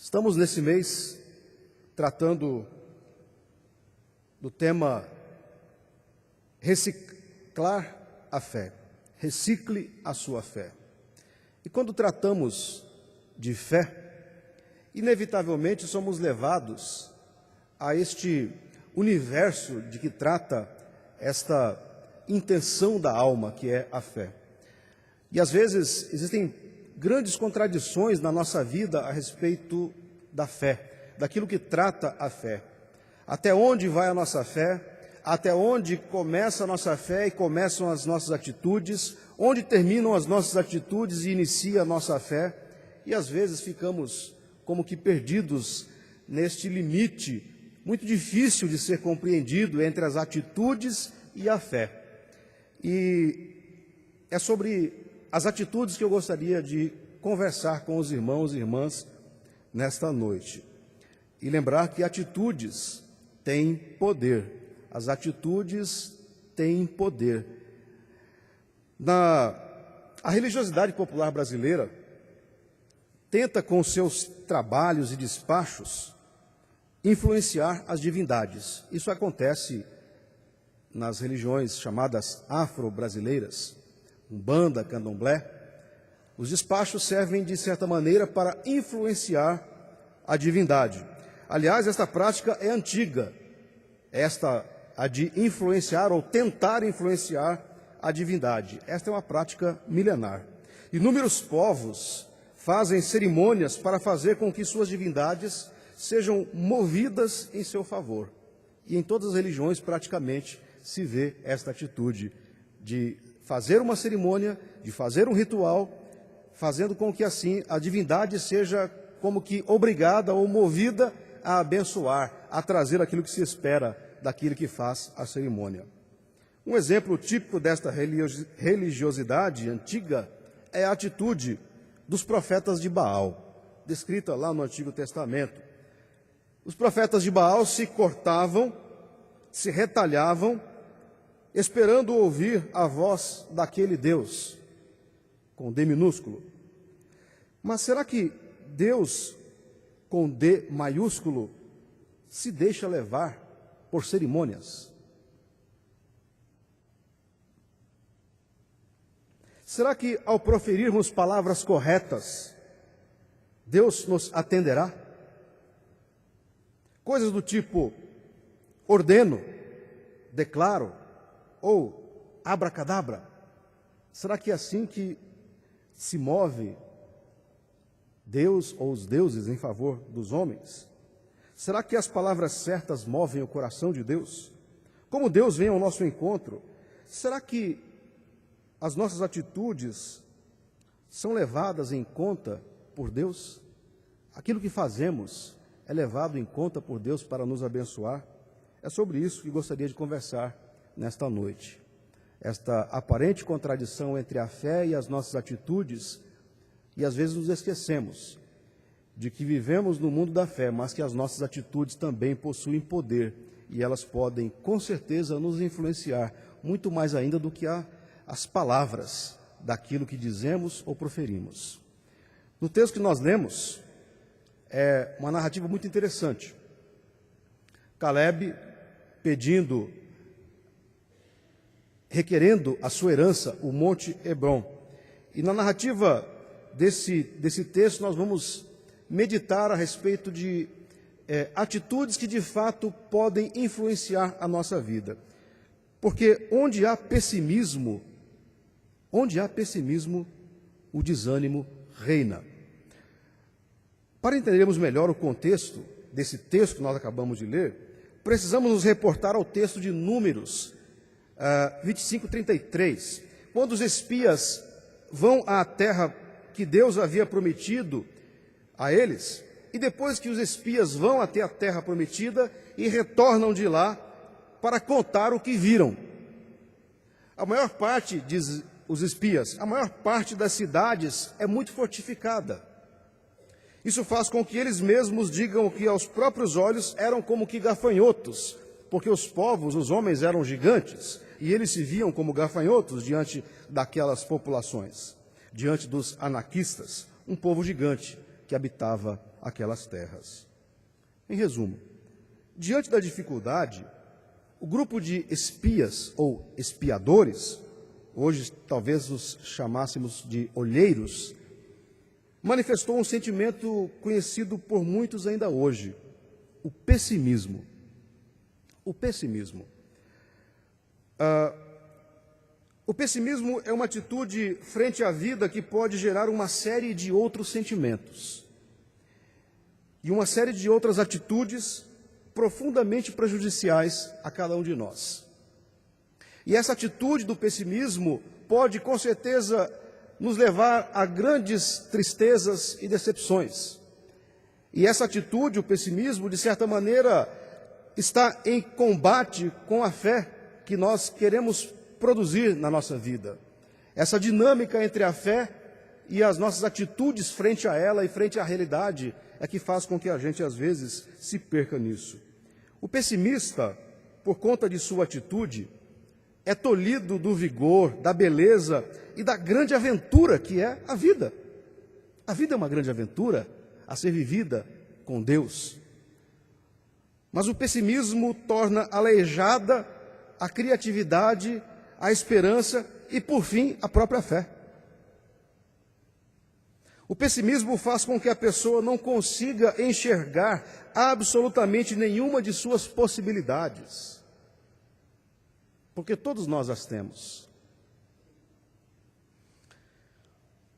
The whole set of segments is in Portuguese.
Estamos nesse mês tratando do tema reciclar a fé, recicle a sua fé. E quando tratamos de fé, inevitavelmente somos levados a este universo de que trata esta intenção da alma, que é a fé. E às vezes existem grandes contradições na nossa vida a respeito da fé, daquilo que trata a fé. Até onde vai a nossa fé? Até onde começa a nossa fé e começam as nossas atitudes? Onde terminam as nossas atitudes e inicia a nossa fé? E às vezes ficamos como que perdidos neste limite muito difícil de ser compreendido entre as atitudes e a fé. E é sobre as atitudes que eu gostaria de conversar com os irmãos e irmãs nesta noite. E lembrar que atitudes têm poder. As atitudes têm poder. A religiosidade popular brasileira tenta, com seus trabalhos e despachos, influenciar as divindades. Isso acontece nas religiões chamadas afro-brasileiras, Umbanda, Candomblé. Os despachos servem, de certa maneira, para influenciar a divindade. Aliás, esta prática é antiga, a de influenciar ou tentar influenciar a divindade. Esta é uma prática milenar. Inúmeros povos fazem cerimônias para fazer com que suas divindades sejam movidas em seu favor. E em todas as religiões, praticamente, se vê esta atitude de fazer uma cerimônia, de fazer um ritual, fazendo com que assim a divindade seja como que obrigada ou movida a abençoar, a trazer aquilo que se espera daquele que faz a cerimônia. Um exemplo típico desta religiosidade antiga é a atitude dos profetas de Baal, descrita lá no Antigo Testamento. Os profetas de Baal se cortavam, se retalhavam, esperando ouvir a voz daquele Deus, com D minúsculo. Mas será que Deus, com D maiúsculo, se deixa levar por cerimônias? Será que, ao proferirmos palavras corretas, Deus nos atenderá? Coisas do tipo, ordeno, declaro, ou abracadabra. Será que é assim que se move Deus ou os deuses em favor dos homens? Será que as palavras certas movem o coração de Deus? Como Deus vem ao nosso encontro? Será que as nossas atitudes são levadas em conta por Deus? Aquilo que fazemos é levado em conta por Deus para nos abençoar? É sobre isso que gostaria de conversar nesta noite. Esta aparente contradição entre a fé e as nossas atitudes, e às vezes nos esquecemos de que vivemos no mundo da fé, mas que as nossas atitudes também possuem poder, e elas podem, com certeza, nos influenciar muito mais ainda do que as palavras daquilo que dizemos ou proferimos. No texto que nós lemos, é uma narrativa muito interessante. Caleb requerendo a sua herança, o Monte Hebrom. E na narrativa desse texto nós vamos meditar a respeito de atitudes que de fato podem influenciar a nossa vida. Porque onde há pessimismo, o desânimo reina. Para entendermos melhor o contexto desse texto que nós acabamos de ler, precisamos nos reportar ao texto de Números 25:33, quando os espias vão à terra que Deus havia prometido a eles, e depois que os espias vão até a terra prometida e retornam de lá para contar o que viram. A maior parte, diz os espias, a maior parte das cidades é muito fortificada. Isso faz com que eles mesmos digam que aos próprios olhos eram como que gafanhotos, porque os povos, os homens eram gigantes, e eles se viam como gafanhotos diante daquelas populações, diante dos anaquistas, um povo gigante, que habitava aquelas terras. Em resumo, diante da dificuldade, o grupo de espias ou espiadores, hoje talvez os chamássemos de olheiros, manifestou um sentimento conhecido por muitos ainda hoje, o pessimismo. O pessimismo. O pessimismo é uma atitude frente à vida que pode gerar uma série de outros sentimentos e uma série de outras atitudes profundamente prejudiciais a cada um de nós. E essa atitude do pessimismo pode, com certeza, nos levar a grandes tristezas e decepções. E essa atitude, o pessimismo, de certa maneira, está em combate com a fé que nós queremos produzir na nossa vida. Essa dinâmica entre a fé e as nossas atitudes frente a ela e frente à realidade é que faz com que a gente, às vezes, se perca nisso. O pessimista, por conta de sua atitude, é tolhido do vigor, da beleza e da grande aventura que é a vida. A vida é uma grande aventura a ser vivida com Deus. Mas o pessimismo torna aleijada a criatividade, a esperança e, por fim, a própria fé. O pessimismo faz com que a pessoa não consiga enxergar absolutamente nenhuma de suas possibilidades, porque todos nós as temos.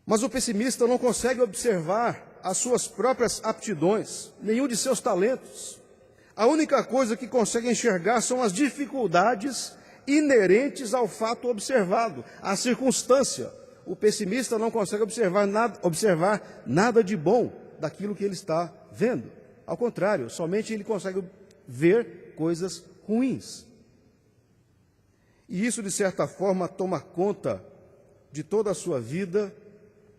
Mas o pessimista não consegue observar as suas próprias aptidões, nenhum de seus talentos. A única coisa que consegue enxergar são as dificuldades inerentes ao fato observado, à circunstância. O pessimista não consegue observar nada de bom daquilo que ele está vendo. Ao contrário, somente ele consegue ver coisas ruins. E isso, de certa forma, toma conta de toda a sua vida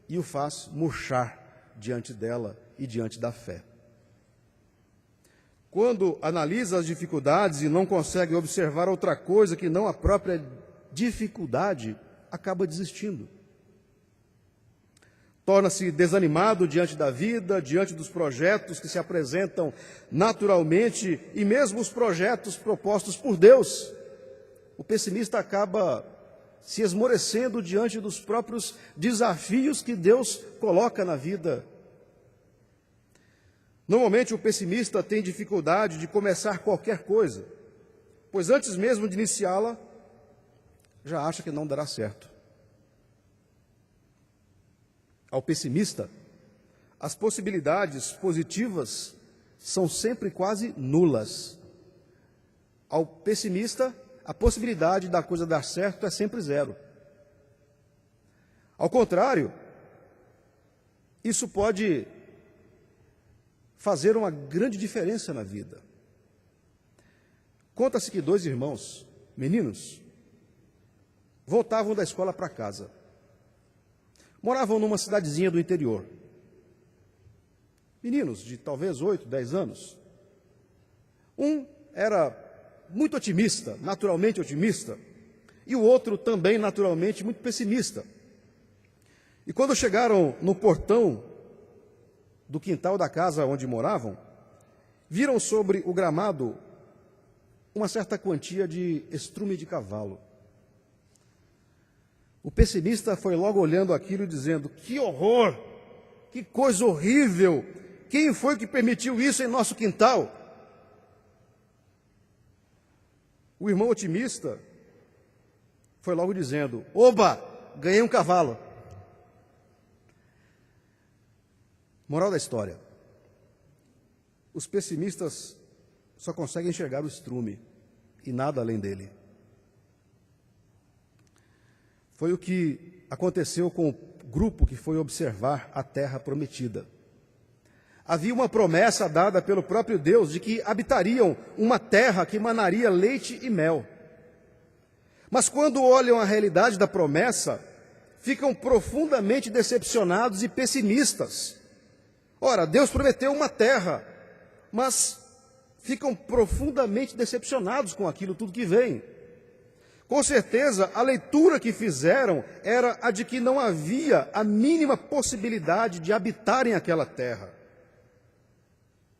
e o faz murchar diante dela e diante da fé. Quando analisa as dificuldades e não consegue observar outra coisa que não a própria dificuldade, acaba desistindo. Torna-se desanimado diante da vida, diante dos projetos que se apresentam naturalmente e mesmo os projetos propostos por Deus. O pessimista acaba se esmorecendo diante dos próprios desafios que Deus coloca na vida. Normalmente o pessimista tem dificuldade de começar qualquer coisa, pois antes mesmo de iniciá-la, já acha que não dará certo. Ao pessimista, as possibilidades positivas são sempre quase nulas. Ao pessimista, a possibilidade da coisa dar certo é sempre zero. Ao contrário, isso pode fazer uma grande diferença na vida. Conta-se que 2 irmãos, meninos, voltavam da escola para casa. Moravam numa cidadezinha do interior. Meninos de talvez 8, 10 anos. Um era muito otimista, naturalmente otimista, e o outro também naturalmente muito pessimista. E quando chegaram no portão do quintal da casa onde moravam, viram sobre o gramado uma certa quantia de estrume de cavalo. O pessimista foi logo olhando aquilo e dizendo: que horror, que coisa horrível, quem foi que permitiu isso em nosso quintal? O irmão otimista foi logo dizendo: oba, ganhei um cavalo. Moral da história: os pessimistas só conseguem enxergar o estrume e nada além dele. Foi o que aconteceu com o grupo que foi observar a terra prometida. Havia uma promessa dada pelo próprio Deus de que habitariam uma terra que manaria leite e mel. Mas quando olham a realidade da promessa, ficam profundamente decepcionados e pessimistas. Ora, Deus prometeu uma terra, mas ficam profundamente decepcionados com aquilo tudo que vem. Com certeza, a leitura que fizeram era a de que não havia a mínima possibilidade de habitarem aquela terra.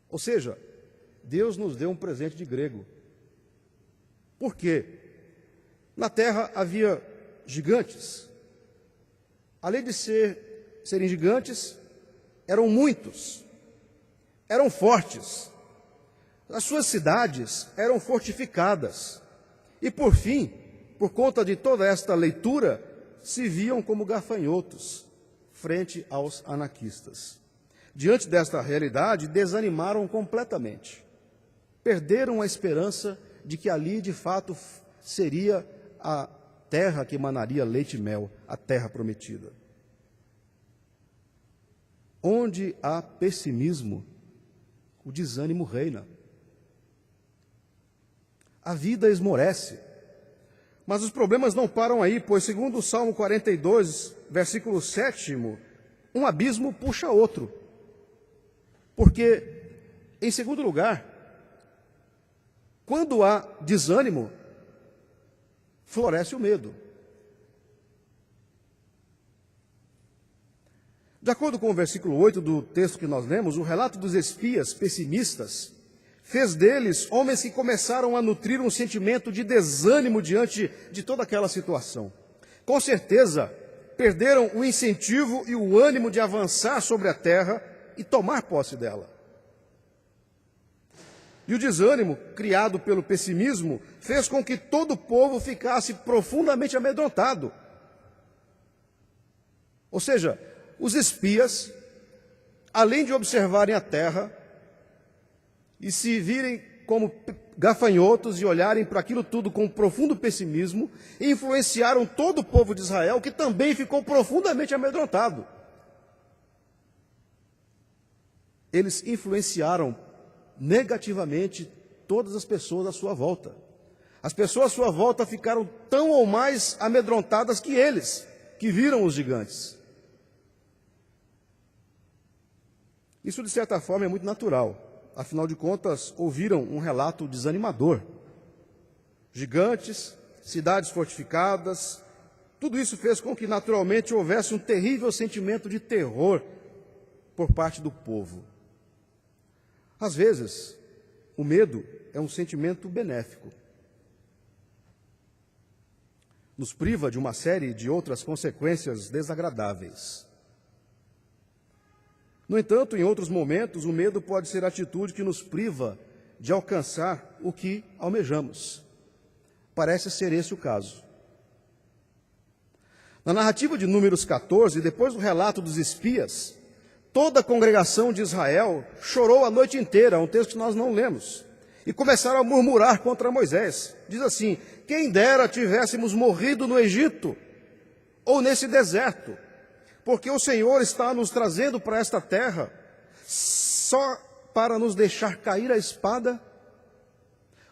Ou seja, Deus nos deu um presente de grego. Por quê? Na terra havia gigantes. Além de serem gigantes, eram muitos, eram fortes. As suas cidades eram fortificadas. E por fim, por conta de toda esta leitura, se viam como gafanhotos frente aos anaquistas. Diante desta realidade, desanimaram completamente. Perderam a esperança de que ali, de fato, seria a terra que emanaria leite e mel, a terra prometida. Onde há pessimismo, o desânimo reina. A vida esmorece. Mas os problemas não param aí, pois segundo o Salmo 42, versículo 7, um abismo puxa outro. Porque, em segundo lugar, quando há desânimo, floresce o medo. De acordo com o versículo 8 do texto que nós lemos, o relato dos espias pessimistas fez deles homens que começaram a nutrir um sentimento de desânimo diante de toda aquela situação. Com certeza, perderam o incentivo e o ânimo de avançar sobre a terra e tomar posse dela. E o desânimo, criado pelo pessimismo, fez com que todo o povo ficasse profundamente amedrontado. Ou seja, os espias, além de observarem a terra e se virem como gafanhotos e olharem para aquilo tudo com profundo pessimismo, influenciaram todo o povo de Israel, que também ficou profundamente amedrontado. Eles influenciaram negativamente todas as pessoas à sua volta. As pessoas à sua volta ficaram tão ou mais amedrontadas que eles, que viram os gigantes. Isso, de certa forma, é muito natural. Afinal de contas, ouviram um relato desanimador. Gigantes, cidades fortificadas, tudo isso fez com que naturalmente houvesse um terrível sentimento de terror por parte do povo. Às vezes, o medo é um sentimento benéfico. Nos priva de uma série de outras consequências desagradáveis. No entanto, em outros momentos, o medo pode ser a atitude que nos priva de alcançar o que almejamos. Parece ser esse o caso. Na narrativa de Números 14, depois do relato dos espias, toda a congregação de Israel chorou a noite inteira, um texto que nós não lemos, e começaram a murmurar contra Moisés. Diz assim: quem dera tivéssemos morrido no Egito, ou nesse deserto, porque o Senhor está nos trazendo para esta terra só para nos deixar cair a espada.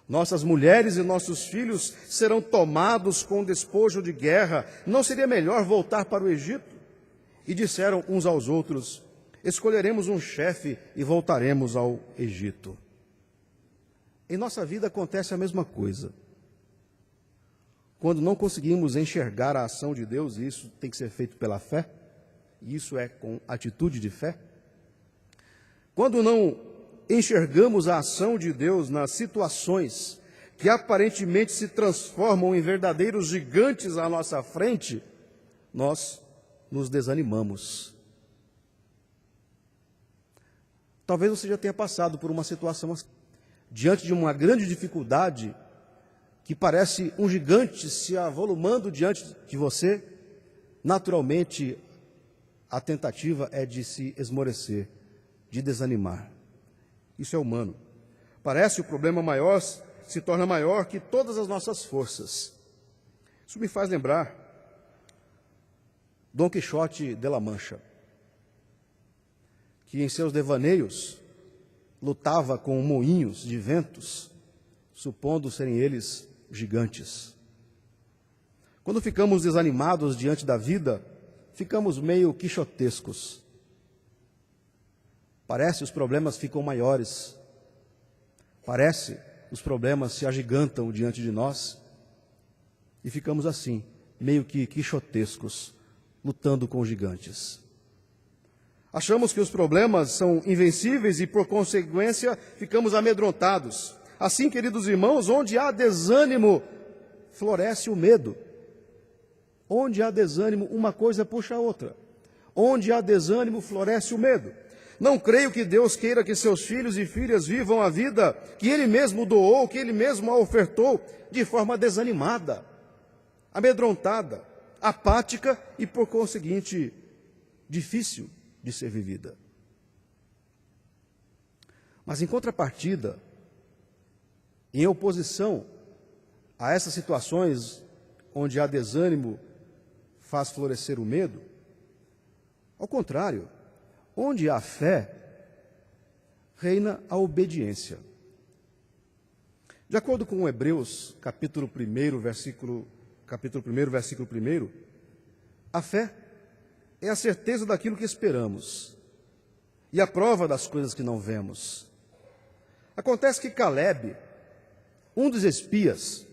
Nossas mulheres e nossos filhos serão tomados com despojo de guerra. Não seria melhor voltar para o Egito? E disseram uns aos outros: escolheremos um chefe e voltaremos ao Egito. Em nossa vida acontece a mesma coisa. Quando não conseguimos enxergar a ação de Deus, e isso tem que ser feito pela fé, e isso é com atitude de fé. Quando não enxergamos a ação de Deus nas situações que aparentemente se transformam em verdadeiros gigantes à nossa frente, nós nos desanimamos. Talvez você já tenha passado por uma situação assim, diante de uma grande dificuldade, que parece um gigante se avolumando diante de você. Naturalmente, a tentativa é de se esmorecer, de desanimar. Isso é humano. Parece o problema maior, se torna maior que todas as nossas forças. Isso me faz lembrar Dom Quixote de la Mancha, que em seus devaneios lutava com moinhos de ventos, supondo serem eles gigantes. Quando ficamos desanimados diante da vida, ficamos meio quixotescos. Parece os problemas ficam maiores. Parece os problemas se agigantam diante de nós. e ficamos assim, meio que quixotescos, lutando com gigantes. Achamos que os problemas são invencíveis e, por consequência, ficamos amedrontados. Assim, queridos irmãos, onde há desânimo, floresce o medo. Onde há desânimo, uma coisa puxa a outra. Onde há desânimo, floresce o medo. Não creio que Deus queira que seus filhos e filhas vivam a vida que Ele mesmo doou, que Ele mesmo a ofertou, de forma desanimada, amedrontada, apática e, por conseguinte, difícil de ser vivida. Mas, em contrapartida, em oposição a essas situações onde há desânimo, faz florescer o medo, ao contrário, onde há fé, reina a obediência. De acordo com Hebreus, capítulo 1, versículo 1, a fé é a certeza daquilo que esperamos e a prova das coisas que não vemos. Acontece que Caleb, um dos espias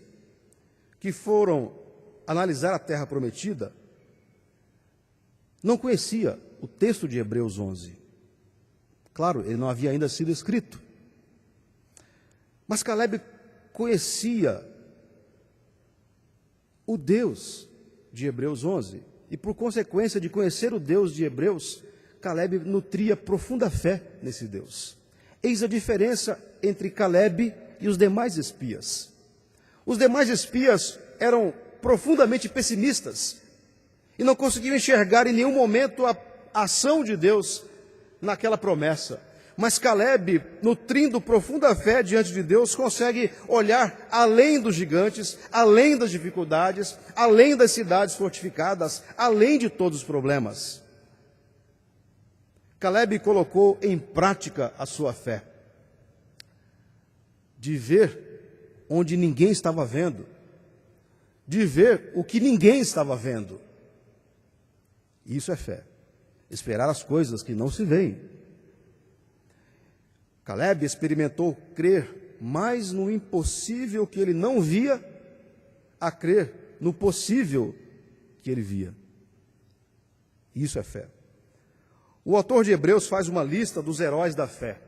que foram analisar a terra prometida, não conhecia o texto de Hebreus 11. Claro, ele não havia ainda sido escrito. Mas Caleb conhecia o Deus de Hebreus 11. E por consequência de conhecer o Deus de Hebreus, Caleb nutria profunda fé nesse Deus. Eis a diferença entre Caleb e os demais espias. Os demais espias eram profundamente pessimistas e não conseguiam enxergar em nenhum momento a ação de Deus naquela promessa. Mas Caleb, nutrindo profunda fé diante de Deus, consegue olhar além dos gigantes, além das dificuldades, além das cidades fortificadas, além de todos os problemas. Caleb colocou em prática a sua fé, de ver onde ninguém estava vendo, de ver o que ninguém estava vendo. Isso é fé. Esperar as coisas que não se veem. Caleb experimentou crer mais no impossível que ele não via, a crer no possível que ele via. Isso é fé. O autor de Hebreus faz uma lista dos heróis da fé.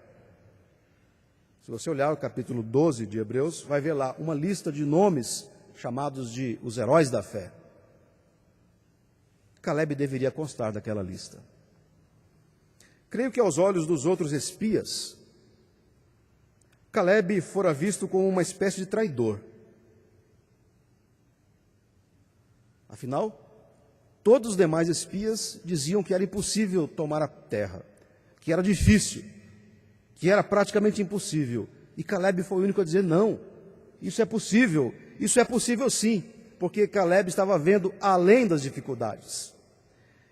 Se você olhar o capítulo 12 de Hebreus, vai ver lá uma lista de nomes chamados de os heróis da fé. Caleb deveria constar daquela lista. Creio que aos olhos dos outros espias, Caleb fora visto como uma espécie de traidor. Afinal, todos os demais espias diziam que era impossível tomar a terra, que era difícil, que era praticamente impossível. E Caleb foi o único a dizer, não, isso é possível sim, porque Caleb estava vendo além das dificuldades.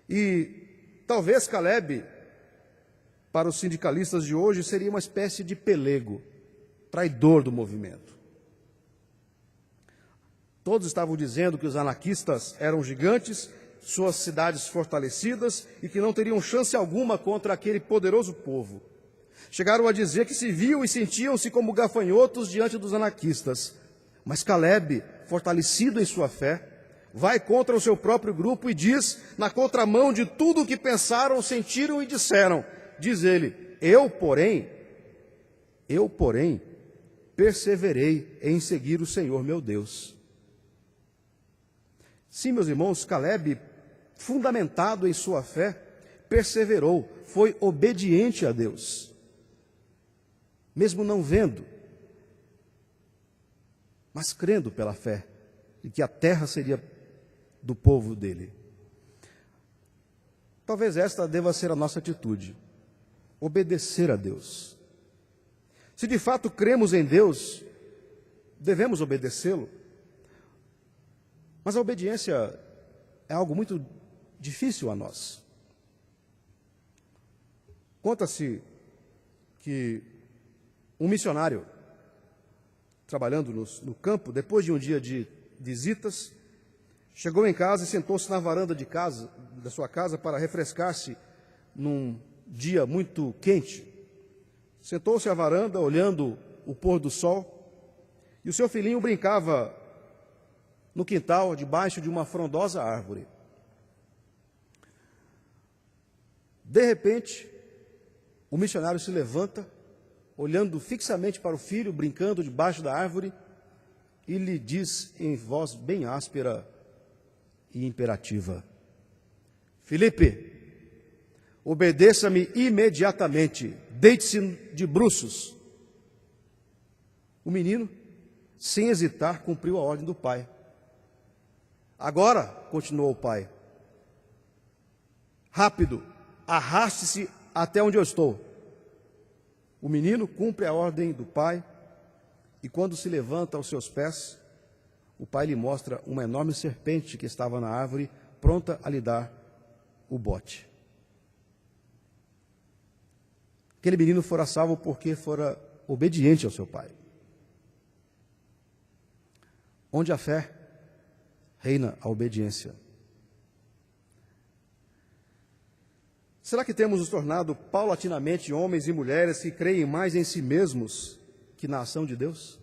E talvez Caleb, para os sindicalistas de hoje, seria uma espécie de pelego, traidor do movimento. Todos estavam dizendo que os anarquistas eram gigantes, suas cidades fortalecidas e que não teriam chance alguma contra aquele poderoso povo. Chegaram a dizer que se viam e sentiam-se como gafanhotos diante dos anarquistas. Mas Caleb, fortalecido em sua fé, vai contra o seu próprio grupo e diz, na contramão de tudo o que pensaram, sentiram e disseram, diz ele, eu, porém, perseverei em seguir o Senhor meu Deus. Sim, meus irmãos, Caleb, fundamentado em sua fé, perseverou, foi obediente a Deus, mesmo não vendo, mas crendo pela fé, de que a terra seria do povo dele. Talvez esta deva ser a nossa atitude, obedecer a Deus. Se de fato cremos em Deus, devemos obedecê-lo. Mas a obediência é algo muito difícil a nós. Conta-se que um missionário, trabalhando no campo, depois de um dia de visitas, chegou em casa e sentou-se na varanda da sua casa para refrescar-se num dia muito quente. Sentou-se à varanda, olhando o pôr do sol, e o seu filhinho brincava no quintal, debaixo de uma frondosa árvore. De repente, o missionário se levanta, olhando fixamente para o filho, brincando debaixo da árvore, e lhe diz em voz bem áspera e imperativa: Felipe, obedeça-me imediatamente, deite-se de bruços. O menino, sem hesitar, cumpriu a ordem do pai. Agora, continuou o pai, rápido, arraste-se até onde eu estou. O menino cumpre a ordem do pai e, quando se levanta aos seus pés, o pai lhe mostra uma enorme serpente que estava na árvore, pronta a lhe dar o bote. Aquele menino fora salvo porque fora obediente ao seu pai. Onde a fé, reina a obediência. Será que temos nos tornado paulatinamente homens e mulheres que creem mais em si mesmos que na ação de Deus?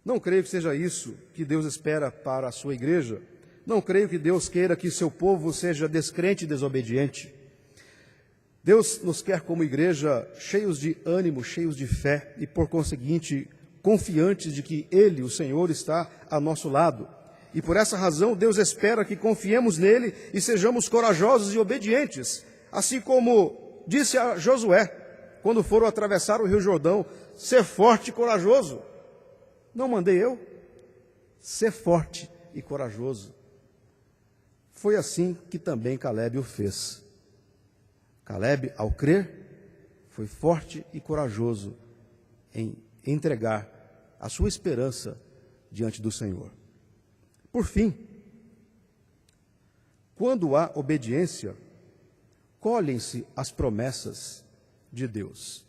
Não creio que seja isso que Deus espera para a sua igreja. Não creio que Deus queira que seu povo seja descrente e desobediente. Deus nos quer como igreja cheios de ânimo, cheios de fé e, por conseguinte, confiantes de que Ele, o Senhor, está a nosso lado. E por essa razão, Deus espera que confiemos nele e sejamos corajosos e obedientes, assim como disse a Josué, quando foram atravessar o Rio Jordão: ser forte e corajoso. Não mandei eu? Ser forte e corajoso. Foi assim que também Caleb o fez. Caleb, ao crer, foi forte e corajoso em entregar a sua esperança diante do Senhor. Por fim, quando há obediência, colhem-se as promessas de Deus.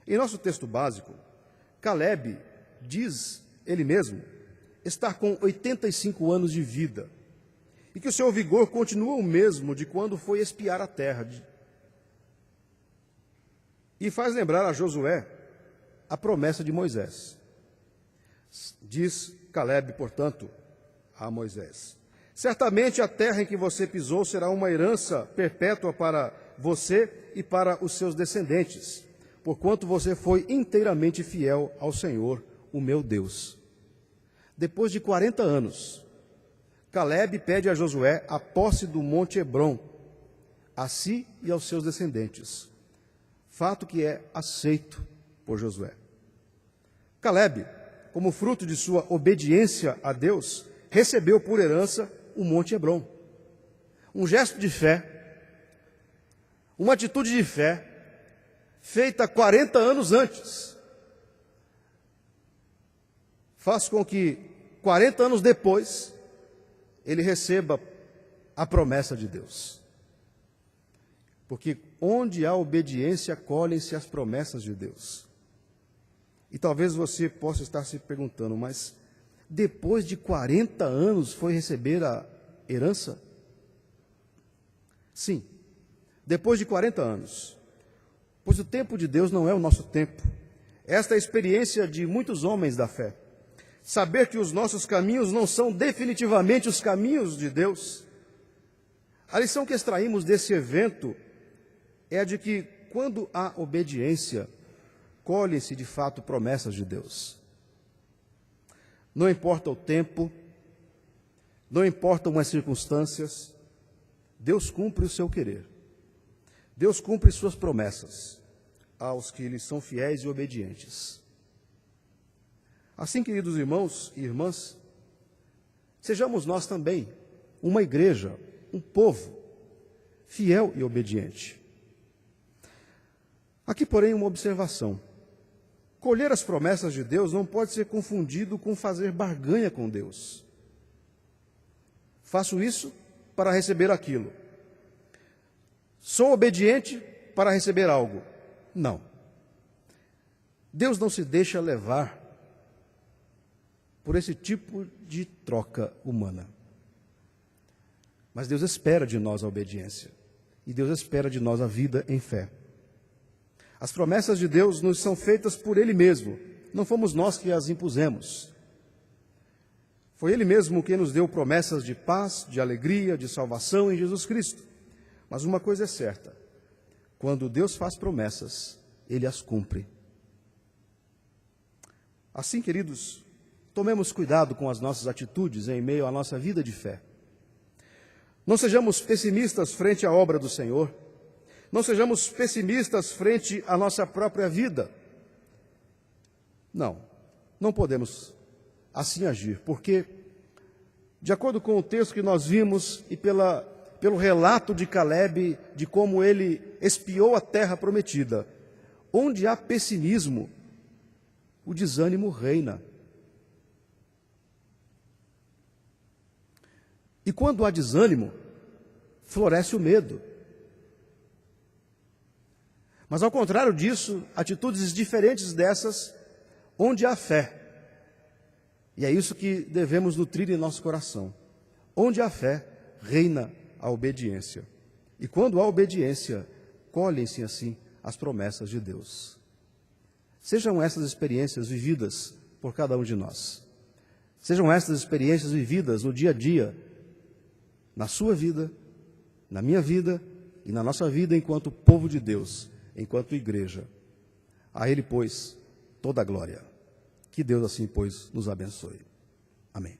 Em nosso texto básico, Caleb diz, ele mesmo, estar com 85 anos de vida e que o seu vigor continua o mesmo de quando foi espiar a terra. E faz lembrar a Josué a promessa de Moisés. Diz Caleb, portanto, a Moisés: certamente a terra em que você pisou será uma herança perpétua para você e para os seus descendentes, porquanto você foi inteiramente fiel ao Senhor, o meu Deus. Depois de 40 anos, Caleb pede a Josué a posse do Monte Hebrom, a si e aos seus descendentes, fato que é aceito por Josué. Caleb, como fruto de sua obediência a Deus, recebeu por herança o Monte Hebrom. Um gesto de fé, uma atitude de fé, feita 40 anos antes, faz com que 40 anos depois ele receba a promessa de Deus. Porque onde há obediência, colhem-se as promessas de Deus. E talvez você possa estar se perguntando, mas depois de 40 anos foi receber a herança? Sim, depois de 40 anos. Pois o tempo de Deus não é o nosso tempo. Esta é a experiência de muitos homens da fé. Saber que os nossos caminhos não são definitivamente os caminhos de Deus. A lição que extraímos desse evento é a de que, quando há obediência, colhem-se de fato promessas de Deus. Não importa o tempo, não importam as circunstâncias, Deus cumpre o seu querer. Deus cumpre suas promessas aos que lhe são fiéis e obedientes. Assim, queridos irmãos e irmãs, sejamos nós também uma igreja, um povo fiel e obediente. Aqui, porém, uma observação. Colher as promessas de Deus não pode ser confundido com fazer barganha com Deus. Faço isso para receber aquilo. Sou obediente para receber algo. Não. Deus não se deixa levar por esse tipo de troca humana. Mas Deus espera de nós a obediência. E Deus espera de nós a vida em fé. As promessas de Deus nos são feitas por Ele mesmo, não fomos nós que as impusemos. Foi Ele mesmo quem nos deu promessas de paz, de alegria, de salvação em Jesus Cristo. Mas uma coisa é certa: quando Deus faz promessas, Ele as cumpre. Assim, queridos, tomemos cuidado com as nossas atitudes em meio à nossa vida de fé. Não sejamos pessimistas frente à obra do Senhor. Não sejamos pessimistas frente à nossa própria vida. Não podemos assim agir, porque, de acordo com o texto que nós vimos e pelo relato de Caleb, de como ele espiou a terra prometida, onde há pessimismo, o desânimo reina. E quando há desânimo, floresce o medo. Mas, ao contrário disso, atitudes diferentes dessas, onde há fé. E é isso que devemos nutrir em nosso coração. Onde há fé, reina a obediência. E quando há obediência, colhem-se assim as promessas de Deus. Sejam essas experiências vividas por cada um de nós. Sejam essas experiências vividas no dia a dia, na sua vida, na minha vida e na nossa vida enquanto povo de Deus, enquanto igreja. A Ele, pois, toda a glória. Que Deus assim, pois, nos abençoe. Amém.